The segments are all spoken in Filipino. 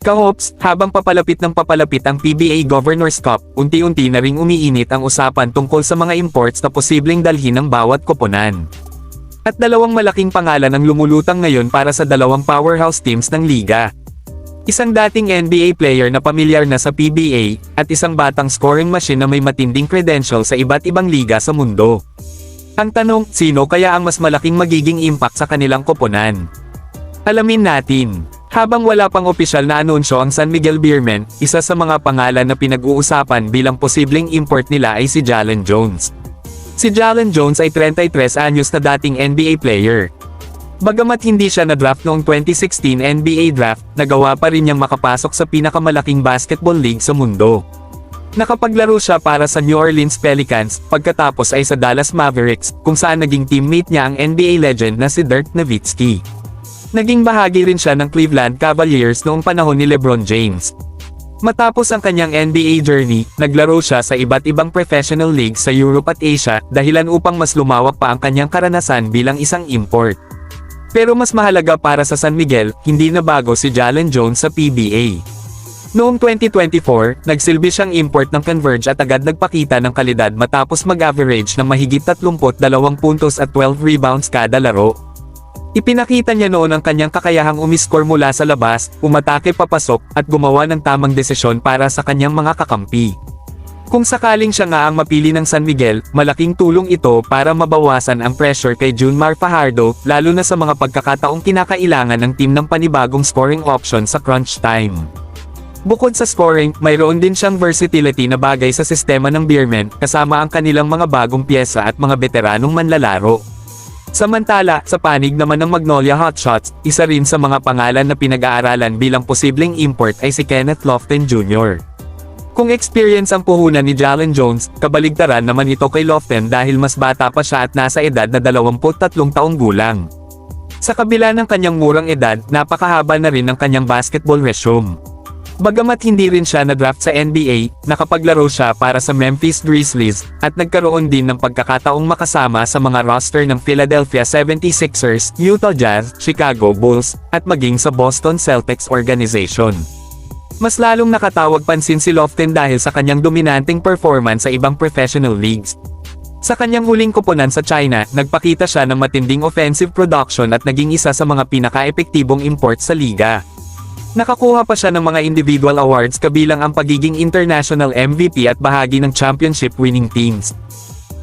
Kahops, habang papalapit ang PBA Governors Cup, unti-unti na ring umiinit ang usapan tungkol sa mga imports na posibleng dalhin ng bawat koponan. At dalawang malaking pangalan ang lumulutang ngayon para sa dalawang powerhouse teams ng liga. Isang dating NBA player na pamilyar na sa PBA, at isang batang scoring machine na may matinding credential sa iba't ibang liga sa mundo. Ang tanong, sino kaya ang mas malaking magiging impact sa kanilang koponan? Alamin natin. Habang wala pang opisyal na anunsyo ang San Miguel Beermen, isa sa mga pangalan na pinag-uusapan bilang posibleng import nila ay si Jalen Jones. Si Jalen Jones ay 33 anyos na dating NBA player. Bagamat hindi siya na-draft noong 2016 NBA draft, nagawa pa rin niyang makapasok sa pinakamalaking basketball league sa mundo. Nakapaglaro siya para sa New Orleans Pelicans, pagkatapos ay sa Dallas Mavericks, kung saan naging teammate niya ang NBA legend na si Dirk Nowitzki. Naging bahagi rin siya ng Cleveland Cavaliers noong panahon ni LeBron James. Matapos ang kanyang NBA journey, naglaro siya sa iba't ibang professional leagues sa Europe at Asia, dahilan upang mas lumawak pa ang kanyang karanasan bilang isang import. Pero mas mahalaga para sa San Miguel, hindi na bago si Jalen Jones sa PBA. Noong 2024, nagsilbi siyang import ng Converge at agad nagpakita ng kalidad matapos mag-average ng mahigit 32 puntos at 12 rebounds kada laro. Ipinakita niya noon ang kanyang kakayahang umiscore mula sa labas, umatake papasok, at gumawa ng tamang desisyon para sa kanyang mga kakampi. Kung sakaling siya nga ang mapili ng San Miguel, malaking tulong ito para mabawasan ang pressure kay Junmar Fajardo, lalo na sa mga pagkakataong kinakailangan ng team ng panibagong scoring option sa crunch time. Bukod sa scoring, mayroon din siyang versatility na bagay sa sistema ng Beermen, kasama ang kanilang mga bagong pyesa at mga veteranong manlalaro. Samantala, sa panig naman ng Magnolia Hotshots, isa rin sa mga pangalan na pinag-aaralan bilang posibleng import ay si Kenneth Lofton Jr. Kung experience ang puhunan ni Jalen Jones, kabaligtaran naman ito kay Lofton dahil mas bata pa siya at nasa edad na 23 taong gulang. Sa kabila ng kanyang murang edad, napakahaba na rin ng kanyang basketball resume. Bagamat hindi rin siya na-draft sa NBA, nakapaglaro siya para sa Memphis Grizzlies, at nagkaroon din ng pagkakataong makasama sa mga roster ng Philadelphia 76ers, Utah Jazz, Chicago Bulls, at maging sa Boston Celtics organization. Mas lalong nakatawag pansin si Lofton dahil sa kanyang dominanteng performance sa ibang professional leagues. Sa kanyang huling koponan sa China, nagpakita siya ng matinding offensive production at naging isa sa mga pinaka-epektibong import sa liga. Nakakuha pa siya ng mga individual awards kabilang ang pagiging international MVP at bahagi ng championship winning teams.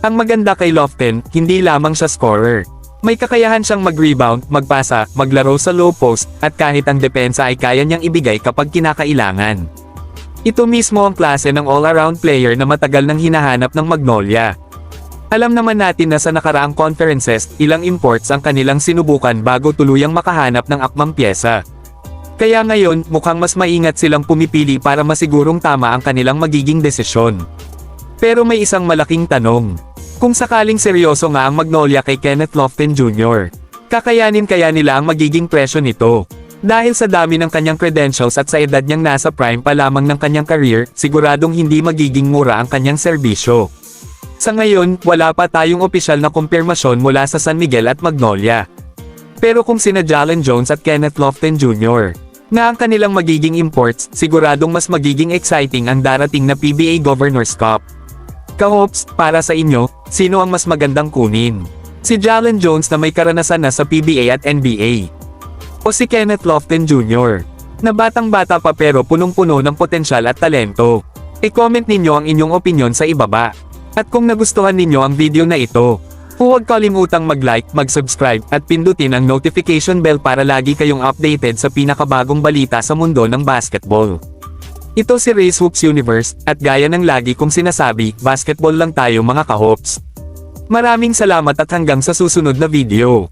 Ang maganda kay Lofton, hindi lamang siya scorer. May kakayahan siyang mag-rebound, magpasa, maglaro sa low post, at kahit ang depensa ay kaya niyang ibigay kapag kinakailangan. Ito mismo ang klase ng all-around player na matagal nang hinahanap ng Magnolia. Alam naman natin na sa nakaraang conferences, ilang imports ang kanilang sinubukan bago tuluyang makahanap ng akmang pyesa. Kaya ngayon, mukhang mas maingat silang pumipili para masigurong tama ang kanilang magiging desisyon. Pero may isang malaking tanong. Kung sakaling seryoso nga ang Magnolia kay Kenneth Lofton Jr., kakayanin kaya nila ang magiging presyo nito? Dahil sa dami ng kanyang credentials at sa edad niyang nasa prime pa lamang ng kanyang career, siguradong hindi magiging mura ang kanyang serbisyo. Sa ngayon, wala pa tayong opisyal na kumpirmasyon mula sa San Miguel at Magnolia. Pero kung sina Jalen Jones at Kenneth Lofton Jr. na ang kanilang magiging imports, siguradong mas magiging exciting ang darating na PBA Governors Cup. Kahops, para sa inyo, sino ang mas magandang kunin? Si Jalen Jones na may karanasan na sa PBA at NBA? O si Kenneth Lofton Jr. na batang-bata pa pero punong-puno ng potensyal at talento? I-comment ninyo ang inyong opinyon sa ibaba. At kung nagustuhan ninyo ang video na ito, huwag kalimutang mag-like, mag-subscribe, at pindutin ang notification bell para lagi kayong updated sa pinakabagong balita sa mundo ng basketball. Ito si Race Hoops Universe, at gaya ng lagi kong sinasabi, basketball lang tayo mga kahops. Maraming salamat at hanggang sa susunod na video.